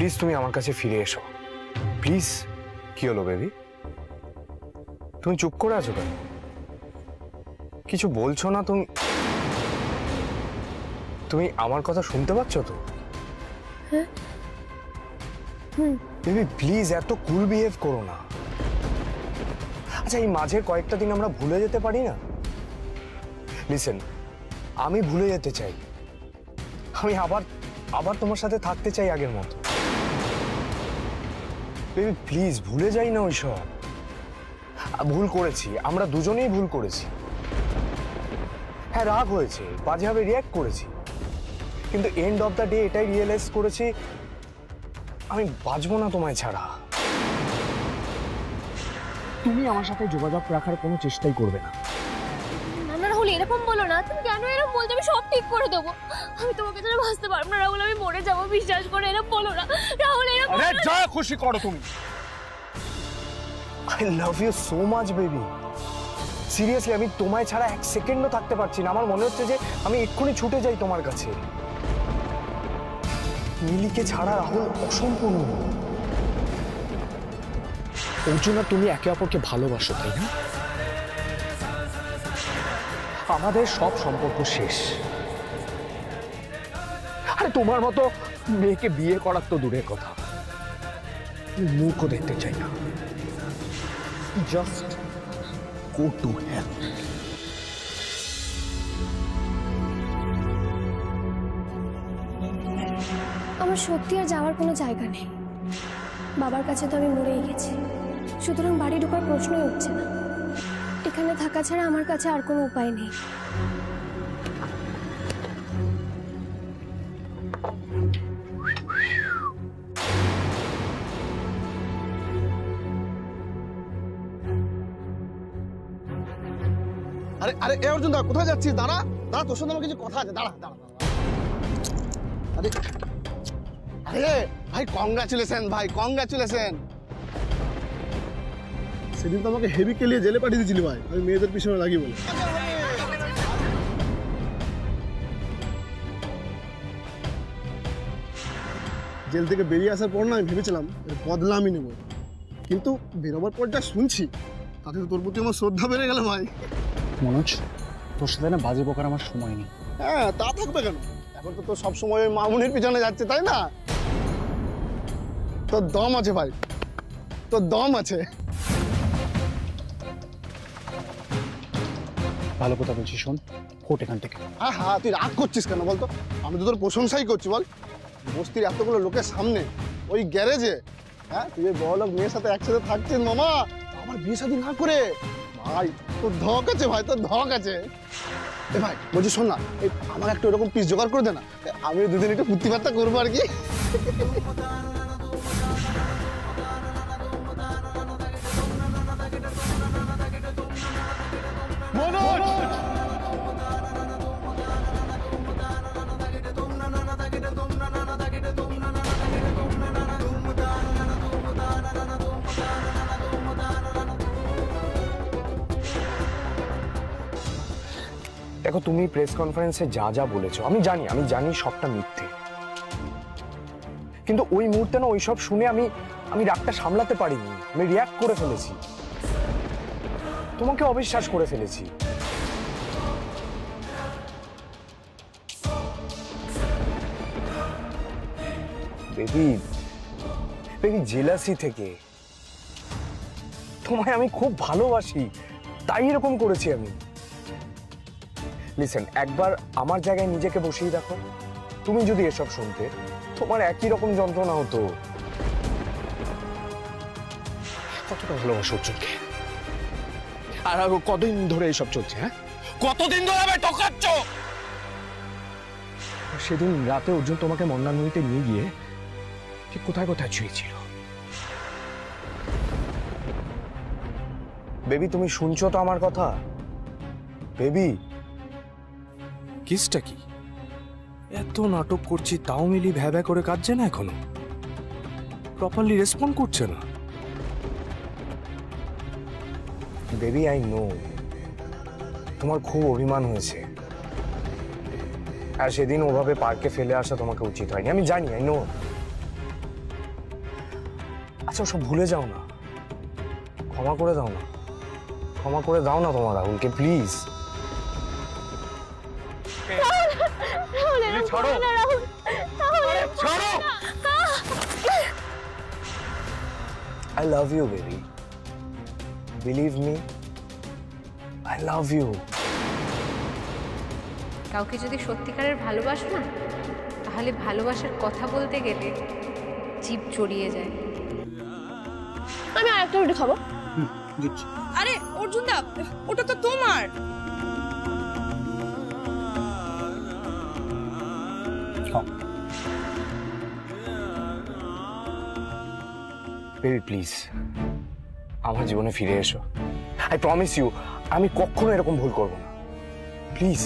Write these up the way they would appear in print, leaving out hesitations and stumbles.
Please তুমি আমার কাছে ফিরে এসো প্লিজ। কি হলো বেবি, তুমি চুপ করে আছো কেন? কিছু বলছো না তুমি? তুমি আমার কথা শুনতে পাচ্ছ তো? বেবি প্লিজ এত কুল বিহেভ করো না। আচ্ছা এই মাঝের কয়েকটা দিন আমরা ভুলে যেতে পারি না? লিসেন, আমি ভুলে যেতে চাই, আমি আবার আবার তোমার সাথে থাকতে চাই আগের মতো। বেবি প্লিজ ভুলে যাই না ওইসব। ভুল করেছি, আমরা দুজনেই ভুল করেছি। হ্যাঁ রাগ হয়েছে, বাজেভাবে রিয়াক্ট করেছি, কিন্তু এন্ড অফ দ্য ডে এটাই রিয়েলাইজ করেছি আমি বাঁচবো না তোমায় ছাড়া। তুমি আমার সাথে যোগাযোগ রাখার কোনো চেষ্টাই করবে না। না রাহুল এরকম বলো না, তুমি কেন এরকম বলছো? আমি সব ঠিক করে দেবো। আমি তোমাকে ছাড়া বাঁচতে পারবো না রাহুল, আমি মরে যাবো, বিশ্বাস করে। এরকম বলো না রাহুল, এরকম। আরে যা খুশি করো তুমি। I love you so much baby, seriously আমি তোমায় ছাড়া এক সেকেন্ডও থাকতে পারছি না। আমার মনে হচ্ছে যে আমি এক্ষুনি ছুটে যাই তোমার কাছে। মিলিকে ছাড়া রাহুল অসম্পূর্ণ। অর্জুনা তুমি একে অপরকে ভালোবাসো তাই না? আমাদের সব সম্পর্ক শেষ। আরে তোমার মতো মেয়েকে বিয়ে করার তো দূরের কথা, মুখও দেখতে চাই না। Just go to hell. আমার সত্যি আর যাওয়ার কোনো জায়গা নেই। বাবার কাছে তো আমি মরেই গেছি, সুতরাং বাড়ি ঢোকার প্রশ্নই উঠছে না। এখানে থাকা ছাড়া আমার কাছে আর কোনো উপায় নেই। আরে আরে এ অর্জুন দা কোথায় যাচ্ছিস? দাঁড়া দাঁড়া, তোর সঙ্গে আমার কিছু কথা আছে। দাঁড়া দাঁড়া দাঁড়া। আরে আরে ভাই কংগ্রাচুলেশন, ভাই কংগ্রাচুলেশন। সেদিন তো আমাকে হেভি কেলিয়ে জেলে পাঠিয়ে দিয়েছিলি ভাই, আমি মেয়েদের পিছনে লাগি বলে। জেল থেকে বেরিয়ে আসার পর না আমি ভেবেছিলাম বদলামই নেব, কিন্তু বেরোবার পর যা শুনছি তাতে তো তোর প্রতি আমার শ্রদ্ধা বেড়ে গেল ভাই। মনোজ, তোর সাথে না বাজে বকার আমার সময় নেই। হ্যাঁ তা থাকবে কেন, এখন তো তোর সবসময় ওই মামুনির পিছনে যাচ্ছে তাই না? তোর দম আছে ভাই, তোর দম আছে। ভালো কথা বলছিস, শোন, হোট এখান থেকে। হ্যাঁ হ্যাঁ, তুই রাগ করছিস কেন বলতো? আমি তো তোর প্রশংসাই করছি। বল, বস্তির এতগুলো লোকের সামনে ওই গ্যারেজে, হ্যাঁ তুই ওই বড়লোক মেয়ের সাথে একসাথে থাকছিস মামা, আমার বিয়ে শাদী না করে। ভাই তোর ধক আছে ভাই, তোর ধক আছে। এ ভাই বলছি শোন না, এই আমার একটা ওরকম পিস জোগাড় করে দে না, আমি দুদিন একটু ফুর্তি ফার্তা করবো আর কি। দেখো তুমি প্রেস কনফারেন্সে যা যা বলেছো আমি জানি সবটা মিথ্যে, কিন্তু ওই মুহূর্তে না ওইসব শুনে আমি রাগটা সামলাতে পারিনি। আমি রিয়াক্ট করে ফেলেছি, তোমাকে অবিশ্বাস করে ফেলেছি। বেবি জেলাসি থেকে তোমায় আমি খুব ভালোবাসি, তাই এরকম করেছি আমি। লিসেন, একবার আমার জায়গায় নিজেকে বসিয়ে দেখো, তুমি যদি এসব শুনতে তোমার একই রকম যন্ত্রণা হতো। কতটা ভালোবাসো অর্জুনকে, আর কতদিন ধরে এসব চলছে? হ্যাঁ কতদিন ধরে আমায় ঠকাচ্ছ? সেদিন রাতে অর্জুন তোমাকে মন্দারমণিতে নিয়ে গিয়ে ঠিক কোথায় কোথায় ছুঁয়েছিল। বেবি তুমি শুনছো তো আমার কথা? বেবি কিসটা কি? এত নাটক করছি তাও মিলি ভ্যা করে কাঁদছে না, এখনো প্রপারলি রেসপন্ড করছে না। বেবি আই নো তোমার খুব অভিমান হয়েছে, আর সেদিন ওভাবে পার্কে ফেলে আসা তোমাকে উচিত হয়নি, আমি জানি, আই নো। আচ্ছা ওসব ভুলে যাও না, ক্ষমা করে দাও না, ক্ষমা করে দাও না তোমার রাহুলকে প্লিজ। ছাড়ো ছাড়ো। I love you, baby. Believe me, I love you. কাউকে যদি সত্যিকারের ভালোবাসো না, তাহলে ভালোবাসার কথা বলতে গেলে জিভ জড়িয়ে যায়। আমি আর একটা রুটি খাবো। আরে অর্জুন দা, ওটা তো তোমার। বেবি প্লিজ আমার জীবনে ফিরে এসো। আই প্রমিস ইউ আমি কখনো এরকম ভুল করব না, please.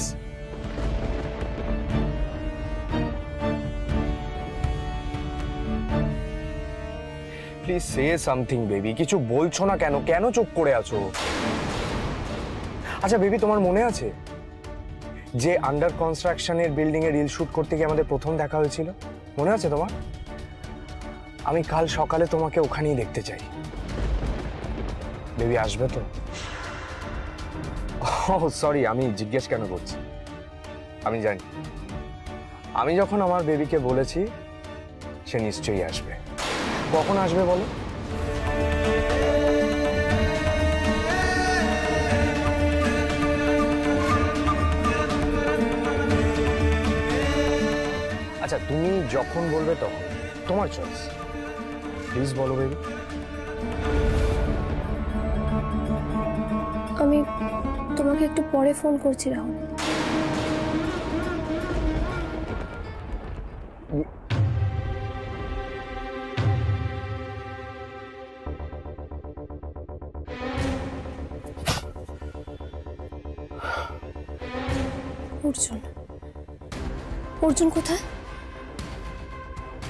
Please say something baby. কিছু বলছো না কেন? কেন চুপ করে আছো? আচ্ছা বেবি, তোমার মনে আছে যে আন্ডার কনস্ট্রাকশনের বিল্ডিং এ রিল শুট করতে গিয়ে আমাদের প্রথম দেখা হয়েছিল? মনে আছে তোমার? আমি কাল সকালে তোমাকে ওখানেই দেখতে চাই। বেবি আসবে তো? ও সরি, আমি জিজ্ঞেস কেন করছি? আমি জানি আমি যখন আমার বেবিকে বলেছি সে নিশ্চয়ই আসবে। কখন আসবে বলো? আচ্ছা তুমি যখন বলবে তখন, তোমার চয়েস। প্লিজ বলো বেবি। আমি তোমাকে একটু পরে ফোন করছি রাহুল। অর্জুন, অর্জুন কোথায়?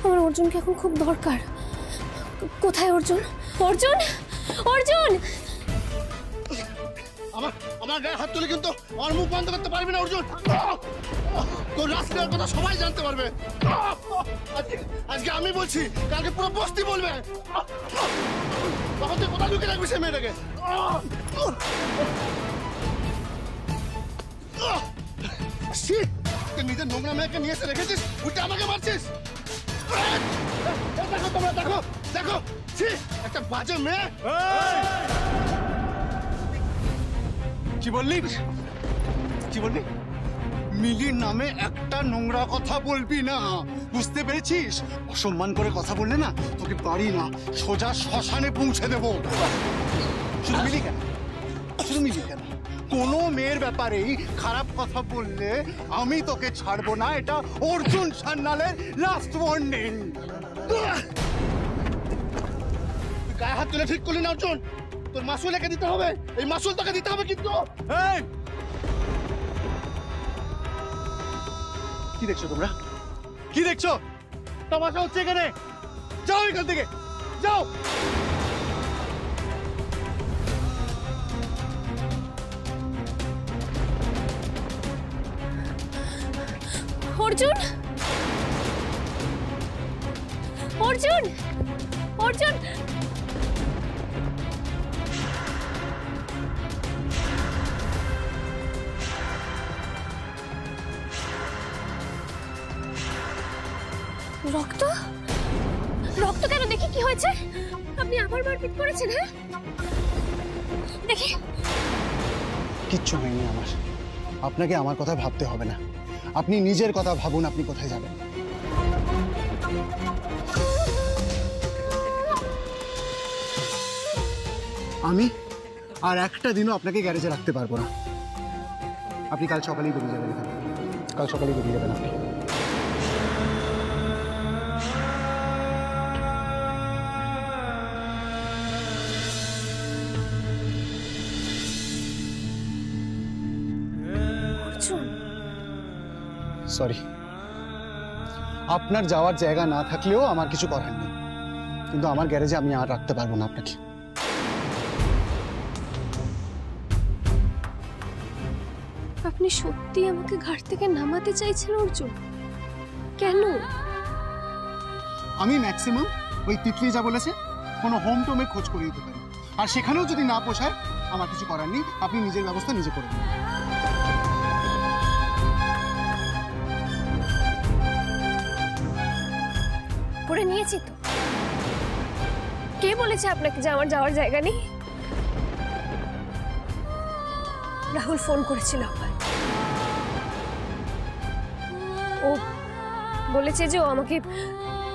আমার অর্জুনকে এখন খুব দরকার। কোথায় অর্জুন? অর্জুন, অর্জুন! আমার গায়ে হাত তুলে কিন্তু আমার মুখ বন্ধ করতে পারবি না অর্জুন। তোর রাস্তার কথা সবাই জানতে পারবে। আজকে আমি বলছি, কালকে পুরো বস্তি বলবে। তখন তুই কোথায় ঢুকে রাখবি সে মেয়েটাকে? নিজের নোংরা মেয়েকে নিয়ে এসে রেখেছিস, উল্টে আমাকে মারছিস। দেখো তোমরা, দেখো দেখো, একটা বাজে মেয়ে। কি বললি? কি বললি? মিলির নামে একটা নোংরা কথা বলবি না, বুঝতে পেরেছিস? অসম্মান করে কথা বললে না, তোকে পারি না সোজা শ্মশানে পৌঁছে দেবো। শুধু মিলি কেন, শুধু মিলি কেন, কোনো মেয়ের ব্যাপারেই খারাপ কথা বললে আমি তোকে ছাড়বো না। এটা অর্জুন সান্যালের লাস্ট ওয়ার্নিং। গায়ে হাত তুলে ঠিক করলি না অর্জুন, তোর মাসুল একে দিতে হবে। এই মাসুল তোকে দিতে হবে কিন্তু। কি দেখছো তোমরা? কি দেখছো? তামাশা হচ্ছে এখানে। যাও এখান থেকে, যাও। অর্জুন, অর্জুন, অর্জুন! রক্ত, রক্ত কেন? দেখি কি হয়েছে। আপনি আবার মারপিট করেছেন? হ্যাঁ দেখি। কিচ্ছু হয়নি আমার। আপনাকে আমার কথা ভাবতে হবে না, আপনি নিজের কথা ভাবুন। আপনি কোথায় যাবেন? আমি আর একটা দিনও আপনাকে গ্যারেজে রাখতে পারবো না। আপনি কাল সকালেই বেরিয়ে যাবেন এখান থেকে। কাল সকালেই বেরিয়ে যাবেন আপনি। সরি, আপনার যাওয়ার জায়গা না থাকলেও আমার কিছু করার নেই, কিন্তু আমার গ্যারেজে আমি আর রাখতে পারবো না আপনাকে। আপনি সত্যি আমাকে ঘাট থেকে নামাতে চাইছেন অর্জুন? কেন? আমি ম্যাক্সিমাম ওই তিতলি যা বলেছে কোনো হোম টোমে খোঁজ করে দিতে পারি। আর সেখানেও যদি না পোষায়, আমার কিছু করার নেই, আপনি নিজের ব্যবস্থা নিজে করবেন। করে নিয়েছি তো। কে বলেছে আপনাকে যে আমার যাওয়ার জায়গা নেই? রাহুল ফোন করেছিল আমায়। ও বলেছে যে ও আমাকে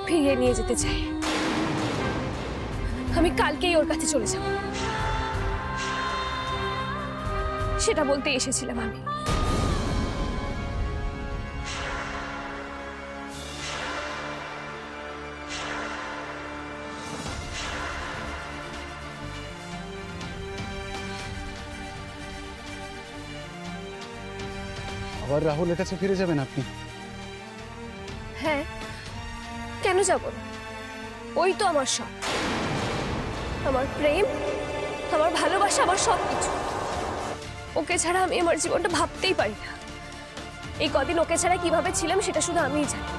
ফিরিয়ে নিয়ে যেতে চায়। আমি কালকেই ওর কাছে চলে যাব, সেটা বলতে এসেছিলাম আমি। আবার রাহুলের কাছে ফিরে যাবেন আপনি? হ্যাঁ, কেন যাব না? ওই তো আমার সব, আমার প্রেম, আমার ভালোবাসা, আমার সব কিছু। ওকে ছাড়া আমি আমার জীবনটা ভাবতেই পারি না। এই কদিন ওকে ছাড়া কিভাবে ছিলাম সেটা শুধু আমিই জানি।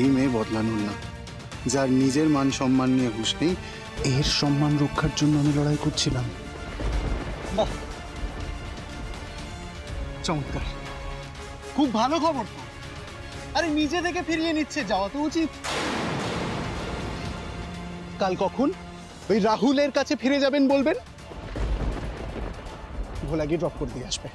এই মেয়ে বদলানোর না, যার নিজের মান সম্মান নিয়ে হুঁশ নেই, এর সম্মান রক্ষার জন্য আমি লড়াই করছিলাম। বাহ, চমৎকার, খুব ভালো খবর তো। আরে নিজে থেকে ফিরিয়ে নিচ্ছে, যাওয়া তো উচিত। কাল কখন ওই রাহুলের কাছে ফিরে যাবেন বলবেন, ভোলা গিয়ে ড্রপ করে দিয়ে আসবে।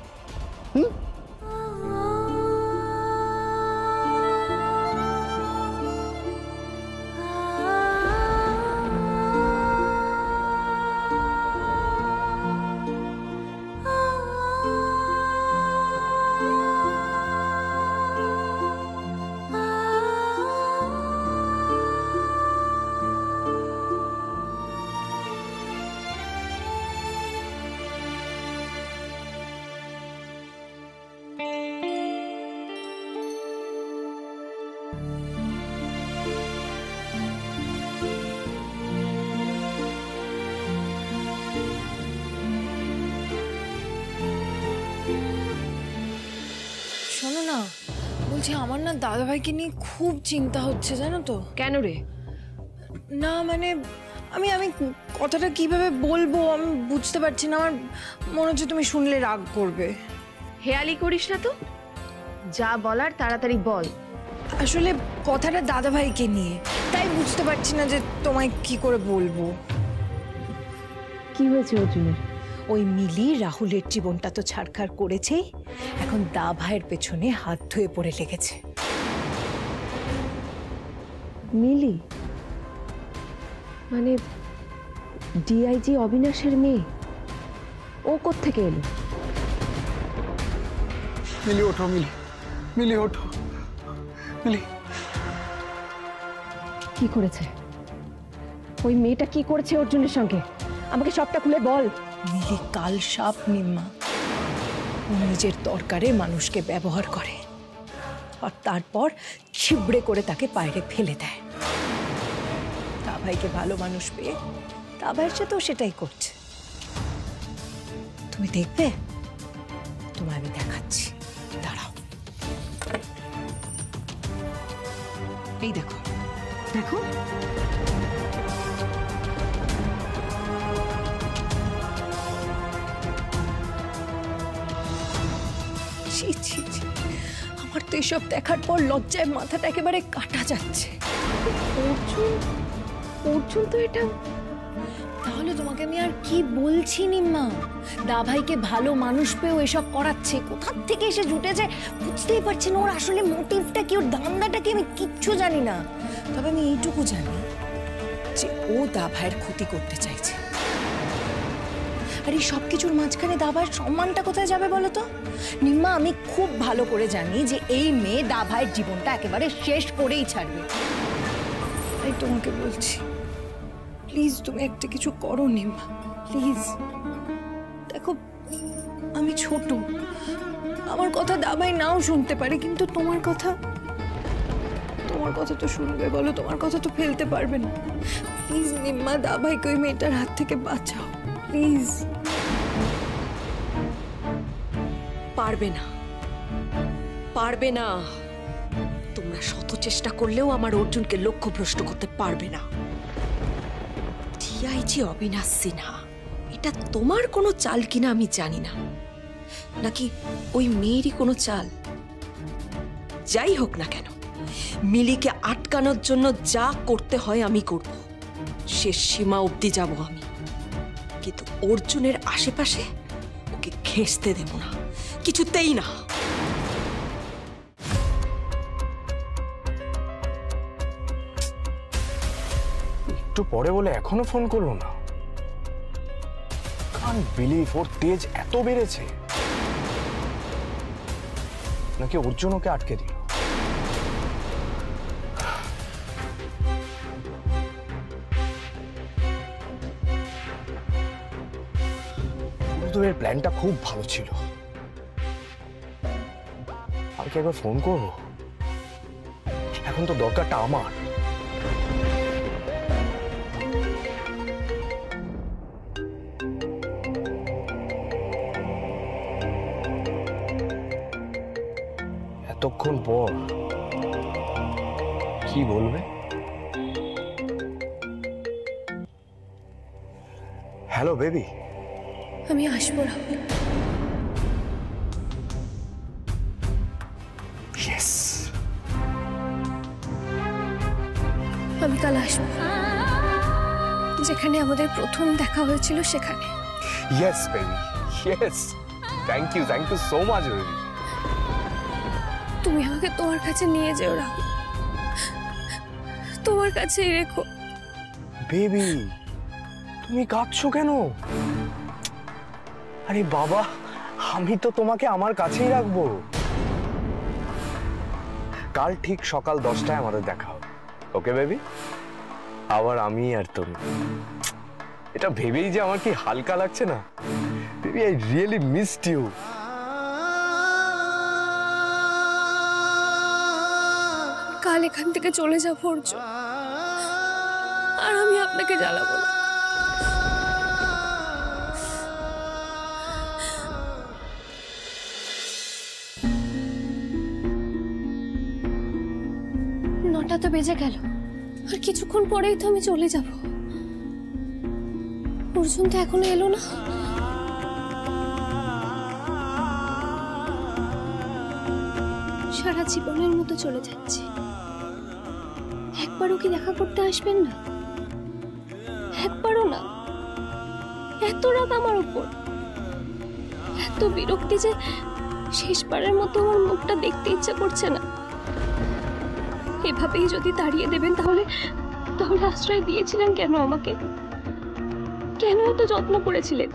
শোনো না, বলছি আমার না দাদাভাইকে নিয়ে খুব চিন্তা হচ্ছে, জানো তো। কেন রে? না মানে আমি আমি কথাটা কিভাবে বলবো আমি বুঝতে পারছি না। আমার মনে হচ্ছে তুমি শুনলে রাগ করবে। হেয়ালি করিস না তো, যা বলার তাড়াতাড়ি বল। আসলে কথাটা দাদাভাইকে নিয়ে, তাই বুঝতে পারছি না যে তোমায় কি করে বলবো। কি হয়েছে অর্জুনের? ওই মিলি রাহুলের জীবনটা তো ছাড়খাড় করেছেই, এখন দা ভাইয়ের পেছনে হাত ধুয়ে পড়ে লেগেছে। মিলি মানে ডিআইজি অবিনাশের মেয়ে? ও কোত্থেকে এলো? মিলি ওঠো, মিলি, মিলি ওঠো, মিলি। কি করেছে ওই মেয়েটা? কি করেছে অর্জুনের সঙ্গে? আমাকে সবটা খুলে বল। মিলি কাল সাপ নিম্মা। ও নিজের দরকারে মানুষকে ব্যবহার করে আর তারপর ছিবড়ে করে তাকে বাইরে ফেলে দেয়। তা ভাইকে ভালো মানুষ পেয়ে তা ভাইয়ের সাথেও সেটাই করছে। তুমি দেখবে, তোমায় আমি দেখাচ্ছি, দাঁড়াও। এই দেখো, দেখো ছি ছি ছি, আমার তো এসব দেখার পর লজ্জায় মাথাটা একেবারে কাটা যাচ্ছে। অর্জুন তো এটা। তাহলে তোমাকে আমি আর কি বলছি নিম্মা, দা ভাইকে ভালো মানুষ পেয়েও এসব করাচ্ছে। কোথা থেকে এসে জুটেছে বুঝতেই পারছি না। ওর আসলে মোটিভটা কি, ওর ধান্দাটা কি, আমি কিচ্ছু জানি না। তবে আমি এইটুকু জানি যে ও দা ভাইয়ের ক্ষতি করতে চাইছে। আর এই সব কিছুর মাঝখানে দা ভাইয়ের সম্মানটা কোথায় যাবে বলো তো? নিম্মা, আমি খুব ভালো করে জানি যে এই মেয়ে দা ভাইয়ের জীবনটা একেবারে শেষ করেই ছাড়বে। তাই তোমাকে বলছি, প্লিজ তুমি একটা কিছু করো নিম্মা, প্লিজ। দেখো আমি ছোট, আমার কথা দাবাই নাও শুনতে পারে, কিন্তু তোমার কথা তোমার কথা তো শুনবে বলো, তোমার কথা তো ফেলতে পারবে না। প্লিজ নিম্মা, দাভাইকে ওই মেয়েটার হাত থেকে বাঁচাও প্লিজ। পারবে না, পারবে না। তোমরা শত চেষ্টা করলেও আমার অর্জুনকে লক্ষ্যভ্রষ্ট করতে পারবে না। ডিআইজি অবিনাশ সিনহা, এটা তোমার কোনো চাল কিনা আমি জানি না, নাকি ওই মেয়েরই কোনো চাল। যাই হোক না কেন, মিলিকে আটকানোর জন্য যা করতে হয় আমি করব। শেষ সীমা অবধি যাব আমি, কিন্তু অর্জুনের আশেপাশে ওকে ঘেঁষতে দেব না, কিছুতেই না। একটু পরে বলে এখনো ফোন করলো না। কান্ট বিলিভ ওর তেজ এত বেড়েছে। নাকি অর্জুন ওকে আটকে দিল। গুরুদেবের প্ল্যানটা খুব ভালো ছিল। আর কি একবার ফোন করবো? এখন তো দরকারটা আমার। এতক্ষণ পর কি বলবে? Hello baby. আমি আসবো রাহুল। ইয়েস, আমি কাল আসবো, যেখানে আমাদের প্রথম দেখা হয়েছিল সেখানে। Yes baby, yes. Thank you so much baby. তুমি আমাকে তোমার কাছে নিয়ে যেও রাহুল, তোমার কাছেই রেখো। বেবি, তুমি কাঁদছো কেন? আরে বাবা, আমি তো তোমাকে আমার কাছেই রাখবো। কাল ঠিক সকাল 10টায় আমাদের দেখা হবে, ওকে বেবি? আবার আমি আর তুমি। এটা ভেবেই যে আমার কি হালকা লাগছে না। Baby, I really missed you. কাল এখান থেকে চলে যাবো অর্জুন, আর আমি আপনাকে জ্বালাবো না। নটা তো বেজে গেল, আর কিছুক্ষণ পরেই তো আমি চলে যাব। অর্জুন তো এখনো এলো না। সারা জীবনের মতো চলে যাচ্ছে, একবারও কি দেখা করতে আসবেন না? একবারও না? এত রাগ আমার উপর, এত বিরক্তি যে শেষবারের মতো আমার মুখটা দেখতে ইচ্ছা করছে না। এভাবেই যদি তাড়িয়ে দেবেন তাহলে আশ্রয় দিয়েছিলেন কেন আমাকে? কেন এত যত্ন করেছিলেন?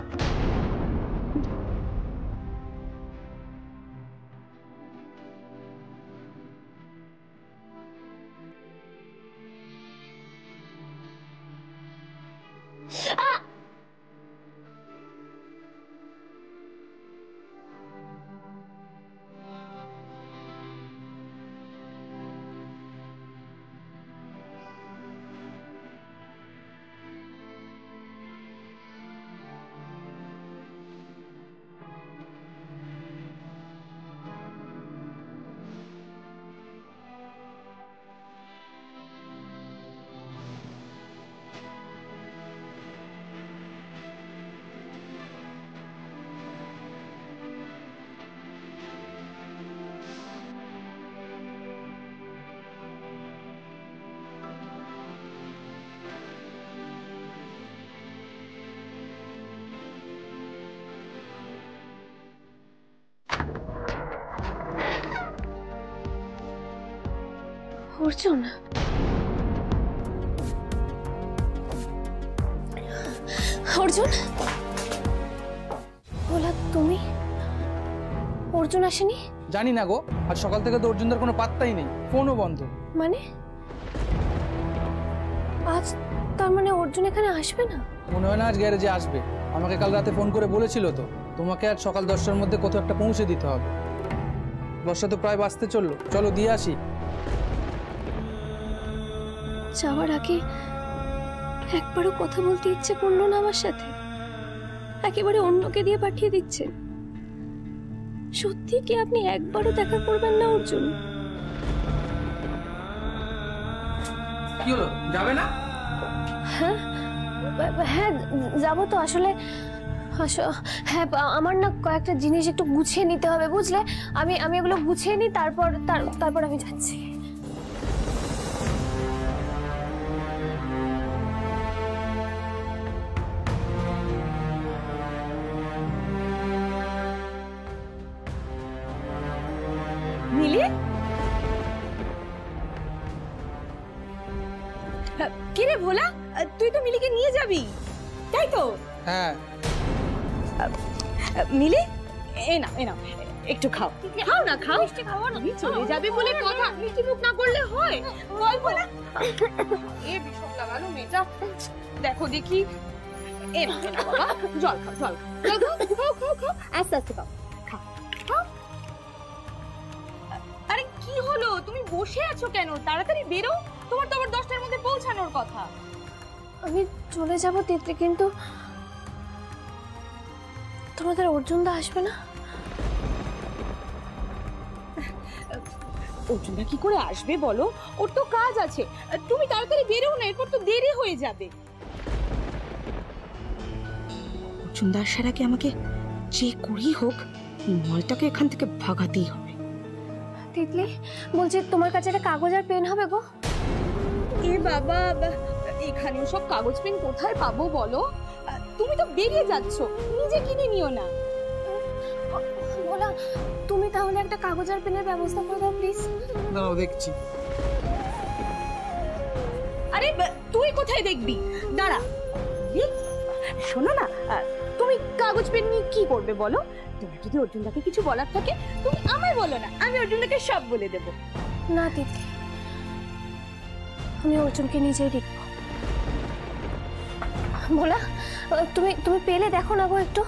অর্জুন, অর্জুন, বলা তুমি? অর্জুন আসেনি? জানি না গো, আজ সকাল থেকে তো অর্জুনদার কোনো পাত্তাই নেই, ফোনও বন্ধ। মানে আজ তার মানে অর্জুন এখানে আসবে না? মনে হয় না আজ গ্যারেজে আসবে। আমাকে কাল রাতে ফোন করে বলেছিল তো তোমাকে আজ সকাল 10টার মধ্যে কোথাও একটা পৌঁছে দিতে হবে। 10টা তো প্রায় বাজতে চললো, চলো দিয়ে আসি। যাওয়ার আগে একবারও কথা বলতে ইচ্ছে করলো না আমার সাথে? একেবারে অন্যকে দিয়ে পাঠিয়ে দিচ্ছেন। সত্যি কি আপনি একবারও দেখা করবেন না অর্জুন? কি হলো, যাবে না? হ্যাঁ হ্যাঁ যাবো তো। আসলে হ্যাঁ আমার না কয়েকটা জিনিস একটু গুছিয়ে নিতে হবে, বুঝলে? আমি এগুলো গুছিয়ে নিই, তারপর আমি যাচ্ছি। মিলি, কি রে ভোলা, তুই তো মিলিকে নিয়ে যাবি, তাই তো? হ্যাঁ। মিলি, এ না একটু খাও, খাও না, খাও। মিষ্টি খাও না, চলে যাবে বলে কথা, মিষ্টি মুখ না করলে হয়? বল ভোলা, এ বিষম লাগানো মেয়েটা, দেখো দেখি। এ না বাবা, জল খাও, খাও, আস্তে আস্তে খাও, খাও। আরে কি হলো, তুমি বসে আছো কেন? তাড়াতাড়ি বেরো, তোমার তো আবার 10টার মধ্যে পৌঁছানোর কথা। আমি চলে যাব তিতলি, কিন্তু তোমাদের অর্জুনদা আসবে না? অর্জুনদা কি করে আসবে বলো? ওর তো কাজ আছে, তুমি তাড়াতাড়ি বেরো না, এরপর তো দেরি হয়ে যাবে। অর্জুনদা আসার আগে আমাকে যে করেই হোক এই মলটাকে এখান থেকে ভাগাতেই হবে। তিতলি বলছি, তোমার কাছে একটা কাগজ আর পেন হবে গো? এ বাবা, এখানে সব কাগজ পেন কোথায় পাবো বলো? তুমি তো বেরিয়ে যাচ্ছ, নিজে কিনে নিও না। বলা, তুমি তাহলে একটা কাগজ আর পেনের ব্যবস্থা করে দাও প্লিজ। দাঁড়াও, দেখছি। আরে তুই কোথায় দেখবি, দাঁড়া। শোনো না, তুমি কাগজ পেন নিয়ে কি করবে বলো? তোমার যদি অর্জুনদাকে কিছু বলার থাকে তুমি আমায় বলো না, আমি অর্জুনদাকে সব বলে দেবো। না তিতলি, আমি অর্জুনকে নিজেই দেখবো। বলা, তুমি পেলে দেখো না গো, একটু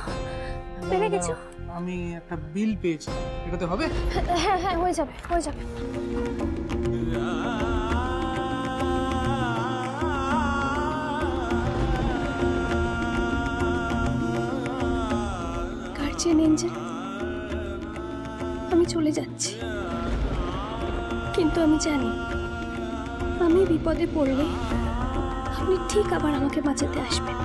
পেলে কিছু? আমি একটা বিল পেয়েছি, এটাতে হবে? হ্যাঁ হ্যাঁ, হয়ে যাবে। গার্জিয়ান এঞ্জেল, আমি চলে যাচ্ছি, কিন্তু আমি জানি আমি বিপদে পড়লে আপনি ঠিক আবার আমাকে বাঁচাতে আসবেন।